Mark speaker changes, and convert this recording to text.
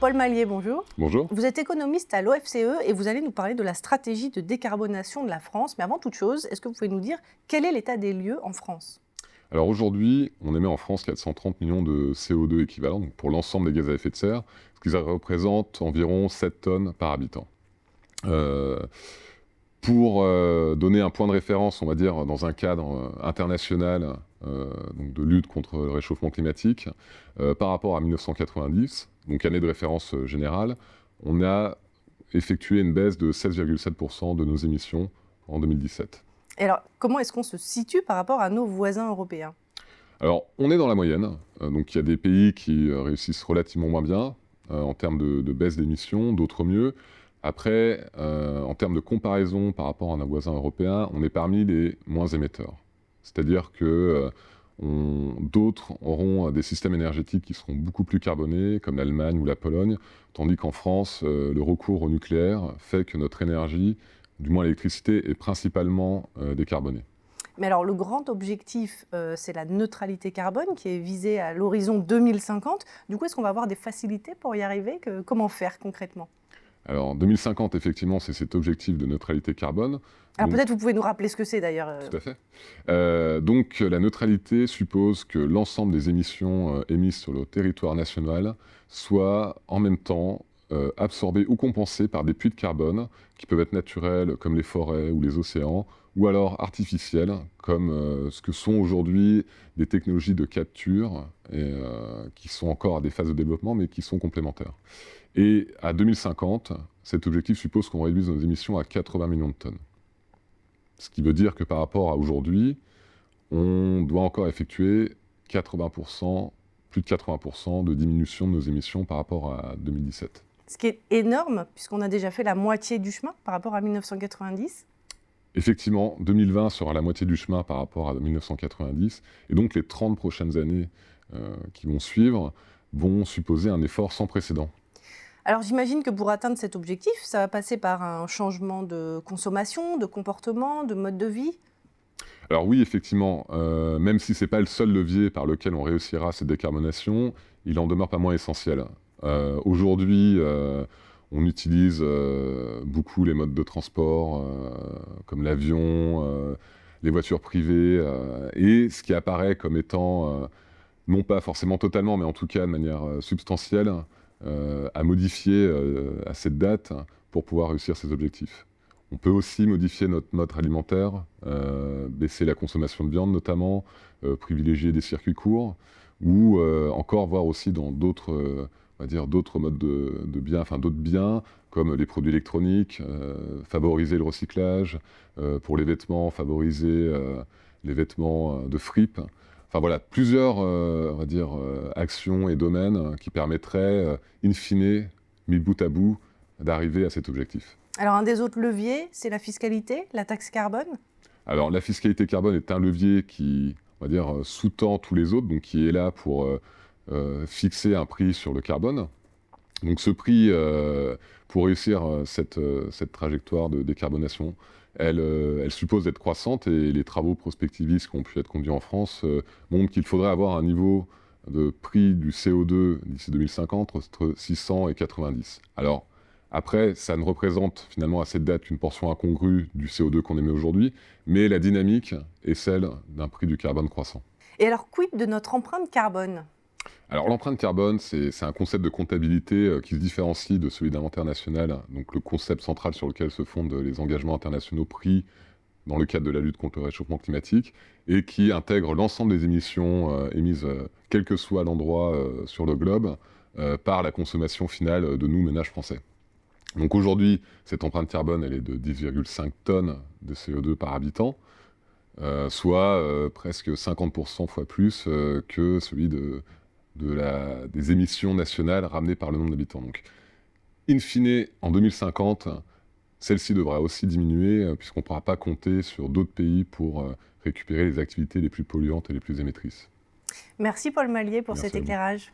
Speaker 1: Paul Mallier, bonjour.
Speaker 2: Bonjour.
Speaker 1: Vous êtes économiste à l'OFCE et vous allez nous parler de la stratégie de décarbonation de la France. Mais avant toute chose, est-ce que vous pouvez nous dire quel est l'état des lieux en France ?
Speaker 2: Alors aujourd'hui, on émet en France 430 millions de CO2 équivalents donc pour l'ensemble des gaz à effet de serre, ce qui représente environ 7 tonnes par habitant. Pour donner un point de référence, on va dire, dans un cadre international donc de lutte contre le réchauffement climatique, par rapport à 1990, donc année de référence générale, on a effectué une baisse de 16,7% de nos émissions en 2017.
Speaker 1: Et alors, comment est-ce qu'on se situe par rapport à nos voisins européens ?
Speaker 2: Alors, on est dans la moyenne. Donc, il y a des pays qui réussissent relativement moins bien en termes de baisse d'émissions, d'autres mieux. Après, en termes de comparaison par rapport à nos voisins européens, on est parmi les moins émetteurs. C'est-à-dire que d'autres auront des systèmes énergétiques qui seront beaucoup plus carbonés, comme l'Allemagne ou la Pologne, tandis qu'en France, le recours au nucléaire fait que notre énergie, du moins l'électricité, est principalement décarbonée.
Speaker 1: Mais alors, le grand objectif, c'est la neutralité carbone qui est visée à l'horizon 2050. Du coup, est-ce qu'on va avoir des facilités pour y arriver ? Comment faire concrètement ?
Speaker 2: Alors, 2050, effectivement, c'est cet objectif de neutralité carbone.
Speaker 1: Alors
Speaker 2: Donc,
Speaker 1: peut-être vous pouvez nous rappeler ce que c'est d'ailleurs.
Speaker 2: tout à fait. Donc, la neutralité suppose que l'ensemble des émissions émises sur le territoire national soient en même temps absorbées ou compensées par des puits de carbone qui peuvent être naturels, comme les forêts ou les océans, ou alors artificiels, comme ce que sont aujourd'hui des technologies de capture, qui sont encore à des phases de développement, mais qui sont complémentaires. Et à 2050, cet objectif suppose qu'on réduise nos émissions à 80 millions de tonnes. Ce qui veut dire que par rapport à aujourd'hui, on doit encore effectuer 80%, plus de 80% de diminution de nos émissions par rapport à 2017.
Speaker 1: Ce qui est énorme, puisqu'on a déjà fait la moitié du chemin par rapport à 1990.
Speaker 2: Effectivement, 2020 sera la moitié du chemin par rapport à 1990, et donc les 30 prochaines années qui vont suivre vont supposer un effort sans précédent.
Speaker 1: Alors j'imagine que pour atteindre cet objectif, ça va passer par un changement de consommation, de comportement, de mode de vie.
Speaker 2: Alors oui, effectivement, même si ce n'est pas le seul levier par lequel on réussira cette décarbonation, il en demeure pas moins essentiel. Aujourd'hui, on utilise beaucoup les modes de transport, comme l'avion, les voitures privées, et ce qui apparaît comme étant, non pas forcément totalement, mais en tout cas de manière substantielle, à modifier à cette date pour pouvoir réussir ces objectifs. On peut aussi modifier notre mode alimentaire, baisser la consommation de viande notamment, privilégier des circuits courts, ou encore voir aussi dans d'autres d'autres modes de biens, enfin d'autres biens, comme les produits électroniques, favoriser le recyclage, pour les vêtements, favoriser les vêtements de fripe. Enfin voilà, plusieurs actions et domaines qui permettraient, in fine, mis bout à bout, d'arriver à cet objectif.
Speaker 1: Alors un des autres leviers, c'est la fiscalité, la taxe carbone.
Speaker 2: Alors la fiscalité carbone est un levier qui, on va dire, sous-tend tous les autres, donc qui est là pour fixer un prix sur le carbone. Donc ce prix, pour réussir cette trajectoire de décarbonation, elle suppose d'être croissante, et les travaux prospectivistes qui ont pu être conduits en France montrent qu'il faudrait avoir un niveau de prix du CO2 d'ici 2050 entre 600 et 90. Alors après, ça ne représente finalement à cette date qu'une portion incongrue du CO2 qu'on émet aujourd'hui, mais la dynamique est celle d'un prix du carbone croissant.
Speaker 1: Et alors quid de notre empreinte carbone ?
Speaker 2: Alors l'empreinte carbone, c'est un concept de comptabilité qui se différencie de celui d'inventaire national, donc le concept central sur lequel se fondent les engagements internationaux pris dans le cadre de la lutte contre le réchauffement climatique, et qui intègre l'ensemble des émissions émises, quel que soit l'endroit sur le globe, par la consommation finale de nous, ménages français. Donc aujourd'hui, cette empreinte carbone, elle est de 10,5 tonnes de CO2 par habitant, soit presque 50% fois plus que celui des émissions nationales ramenées par le nombre d'habitants. Donc, in fine, en 2050, celle-ci devra aussi diminuer, puisqu'on ne pourra pas compter sur d'autres pays pour récupérer les activités les plus polluantes et les plus émettrices.
Speaker 1: Merci Paul Mallier pour
Speaker 2: Merci
Speaker 1: cet
Speaker 2: à vous.
Speaker 1: éclairage.